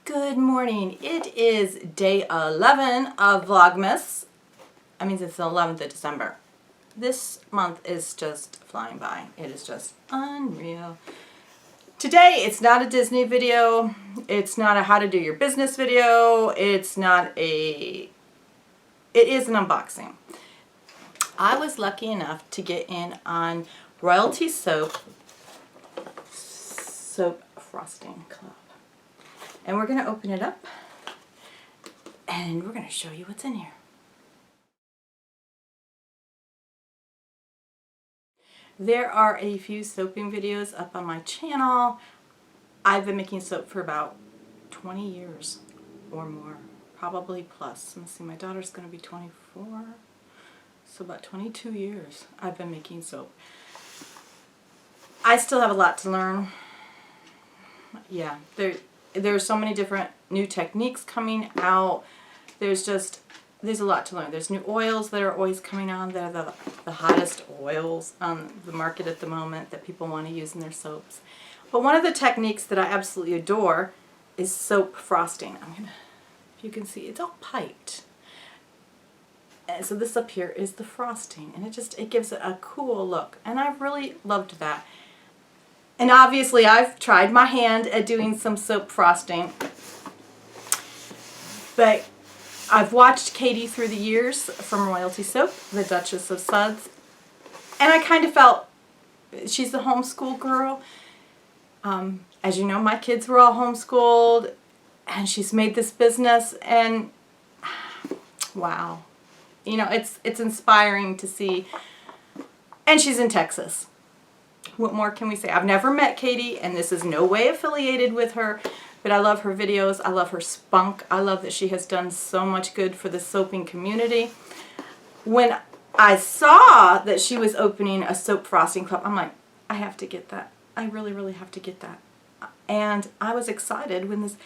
Good morning. It is day 11 of Vlogmas. I mean, it's the 11th of December. This month is just flying by. It is just unreal. Today, it's not a Disney video. It's not a how to do your business video. It is an unboxing. I was lucky enough to get in on Royalty Soap Frosting Club. And we're going to open it up and we're going to show you what's in here. There are a few soaping videos up on my channel. I've been making soap for about 20 years or more, probably plus. Let's see, my daughter's going to be 24, so about 22 years I've been making soap. I still have a lot to learn. Yeah, there's so many different new techniques coming out. There's a lot to learn. There's new oils that are always coming on. They're the hottest oils on the market at the moment that people want to use in their soaps. But one of the techniques that I absolutely adore is soap frosting. If you can see, it's all piped. And so this up here is the frosting, and it gives it a cool look. And I've really loved that. And obviously I've tried my hand at doing some soap frosting, but I've watched Katie through the years from Royalty Soap, the Duchess of Suds, and I kind of felt she's the homeschool girl. As you know, my kids were all homeschooled, and she's made this business, and wow. You know, it's inspiring to see, and she's in Texas. What more can we say? I've never met Katie, and this is no way affiliated with her, but I love her videos. I love her spunk. I love that she has done so much good for the soaping community. When I saw that she was opening a soap frosting club, I'm like, I have to get that. I really, really have to get that. And I was excited when look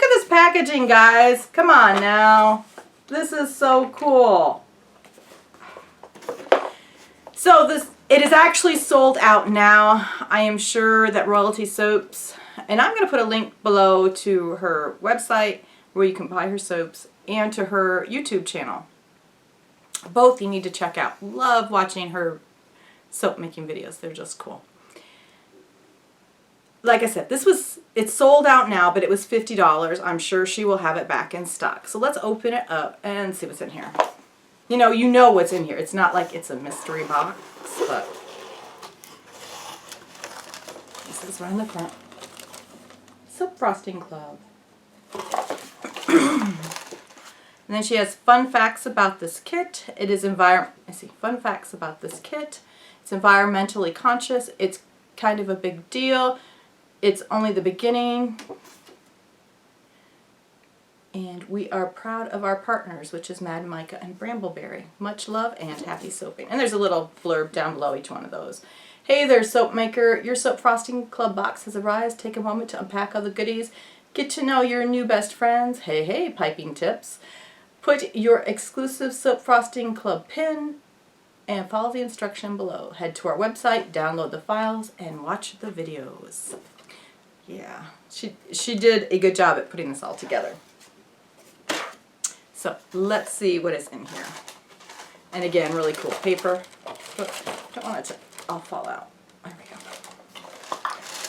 at this packaging, guys. Come on now. This is so cool. So it is actually sold out now. I am sure that Royalty Soaps, and I'm going to put a link below to her website where you can buy her soaps and to her YouTube channel. Both you need to check out. Love watching her soap making videos. They're just cool. Like I said, it's sold out now, but it was $50. I'm sure she will have it back in stock. So let's open it up and see what's in here. You know what's in here. It's not like it's a mystery box, but this is right in the front. Soap Frosting Club. And then she has fun facts about this kit. It is fun facts about this kit. It's environmentally conscious. It's kind of a big deal. It's only the beginning. And we are proud of our partners, which is Mad Micah and Brambleberry. Much love and happy soaping. And there's a little blurb down below each one of those. Hey there, soap maker. Your Soap Frosting Club box has arrived. Take a moment to unpack all the goodies. Get to know your new best friends. Hey, piping tips. Put your exclusive Soap Frosting Club pin and follow the instruction below. Head to our website, download the files, and watch the videos. Yeah, she did a good job at putting this all together. So let's see what is in here. And again, really cool paper. Don't want it to all fall out. There we go.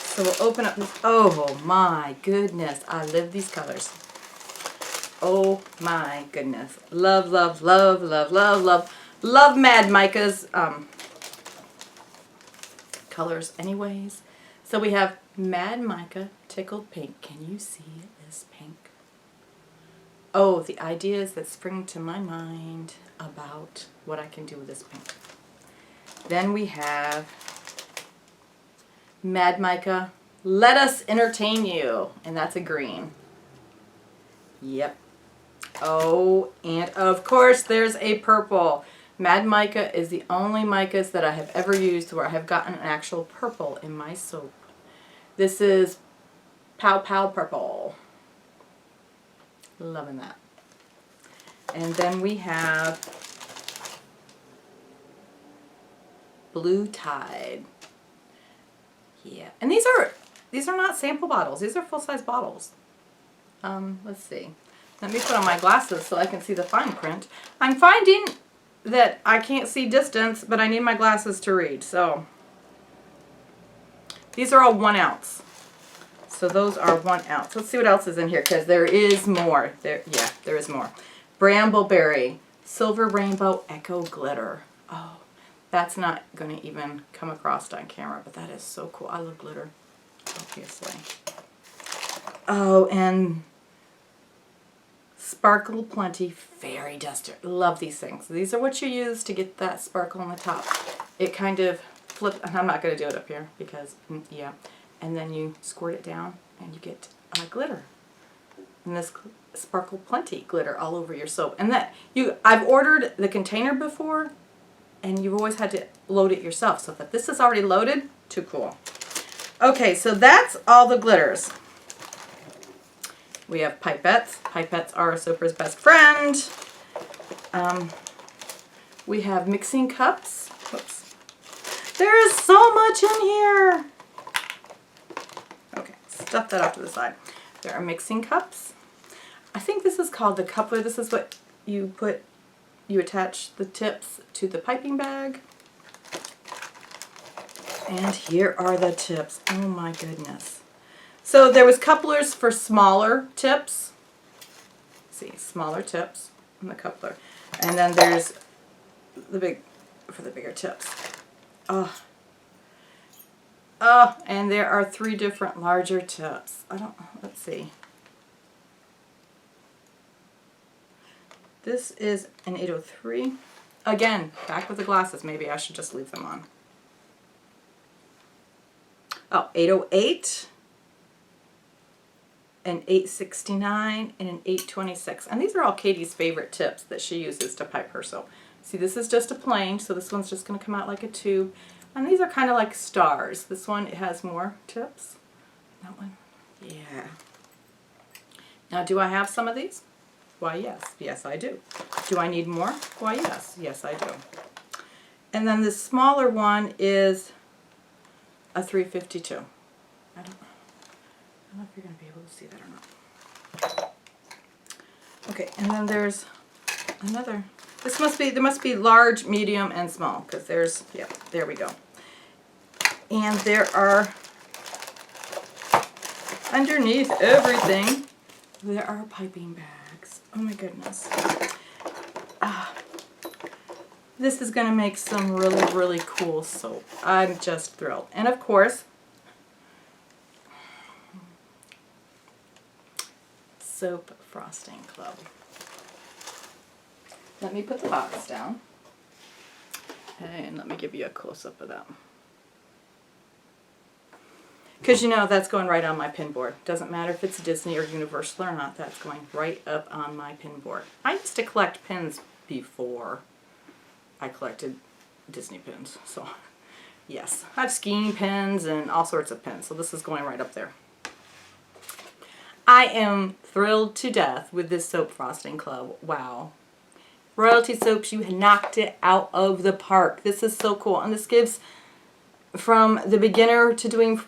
So we'll open up this. Oh my goodness. I live these colors. Oh my goodness. Love, love, love, love, love, love. Love Mad Micah's colors anyways. So we have Mad Micah Tickled Pink. Can you see this pink? Oh, the ideas that spring to my mind about what I can do with this pink. Then we have Mad Micah, Let Us Entertain You. And that's a green. Yep. Oh, and of course there's a purple. Mad Micah is the only micas that I have ever used where I have gotten an actual purple in my soap. This is Pow Pow Purple. Loving that. And then we have Blue Tide. Yeah. And these are not sample bottles. These are full-size bottles. Let's see. Let me put on my glasses so I can see the fine print. I'm finding that I can't see distance, but I need my glasses to read. So these are all 1 ounce. So those are 1 ounce. Let's see what else is in here, because there is more. There is more. Brambleberry, Silver Rainbow Echo Glitter. Oh, that's not going to even come across on camera, but that is so cool. I love glitter, obviously. Oh, and Sparkle Plenty Fairy Duster. Love these things. These are what you use to get that sparkle on the top. It kind of flips, and I'm not going to do it up here because, yeah. And then you squirt it down and you get glitter. And this Sparkle Plenty glitter all over your soap. And that I've ordered the container before, and you've always had to load it yourself. So that this is already loaded, too cool. Okay, so that's all the glitters. We have pipettes. Pipettes are a soaper's best friend. We have mixing cups. Whoops. There is so much in here. Okay, stuff that off to the side. There are mixing cups. I think this is called the coupler. This is what you put, you attach the tips to the piping bag. And here are the tips. Oh my goodness. So there was couplers for smaller tips. See, smaller tips on the coupler. And then there's the for the bigger tips. Oh. Oh, and there are 3 different larger tips. Let's see. This is an 803. Again, back with the glasses. Maybe I should just leave them on. Oh, 808, an 869, and an 826. And these are all Katie's favorite tips that she uses to pipe her soap. See, this is just a plain, so this one's just going to come out like a tube. And these are kind of like stars. This one, it has more tips. That one, yeah. Now, do I have some of these? Why, yes. Yes, I do. Do I need more? Why, yes. Yes, I do. And then this smaller one is a 352. I don't know if you're going to be able to see that or not. Okay, and then there's another. There must be large, medium, and small, because there's, yeah, there we go. And there are, underneath everything, there are piping bags. Oh my goodness. This is going to make some really, really cool soap. I'm just thrilled. And of course, Soap Frosting Club. Let me put the box down. And let me give you a close-up of that. Because you know that's going right on my pin board. Doesn't matter if it's Disney or Universal or not, that's going right up on my pin board. I used to collect pins before I collected Disney pins. So yes, I have skiing pins and all sorts of pins. So this is going right up there. I am thrilled to death with this Soap Frosting Club. Wow. Royalty Soaps, you knocked it out of the park. This is so cool. And this gives, from the beginner to doing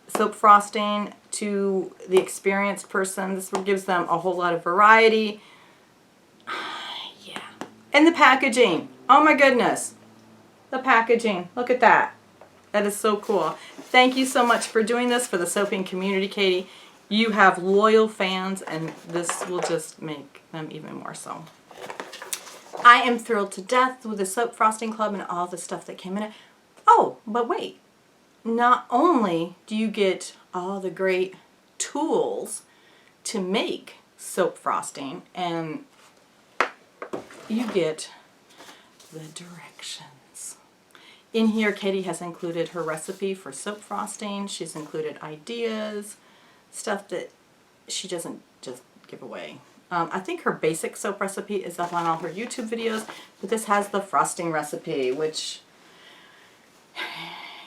soap frosting to the experienced person, this gives them a whole lot of variety. Yeah. And the packaging. Oh my goodness. The packaging. Look at that. That is so cool. Thank you so much for doing this for the soaping community, Katie. You have loyal fans, and this will just make them even more so. I am thrilled to death with the Soap Frosting Club and all the stuff that came in it. Oh, but wait. Not only do you get all the great tools to make soap frosting, and you get the directions. In here, Katie has included her recipe for soap frosting. She's included ideas, stuff that she doesn't just give away. I think her basic soap recipe is up on all her YouTube videos, but this has the frosting recipe, which,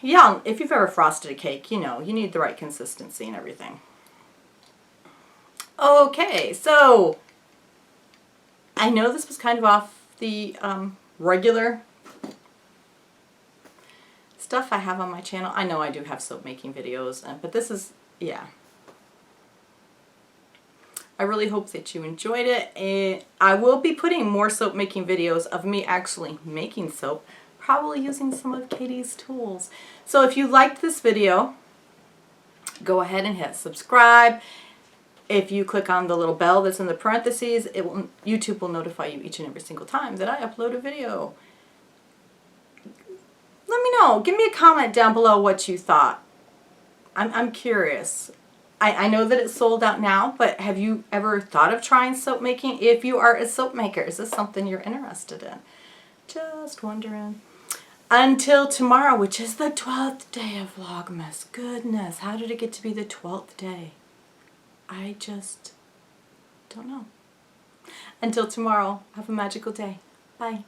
yeah, if you've ever frosted a cake, you know, you need the right consistency and everything. Okay, so I know this was kind of off the regular stuff I have on my channel. I know I do have soap making videos, but this is, yeah. I really hope that you enjoyed it. And I will be putting more soap making videos of me actually making soap, probably using some of Katie's tools. So if you liked this video, go ahead and hit subscribe. If you click on the little bell that's in the parentheses, YouTube will notify you each and every single time that I upload a video. Let me know. Give me a comment down below what you thought. I'm curious. I know that it's sold out now, but have you ever thought of trying soap making? If you are a soap maker, is this something you're interested in? Just wondering. Until tomorrow, which is the 12th day of Vlogmas. Goodness, how did it get to be the 12th day? I just don't know. Until tomorrow, have a magical day. Bye.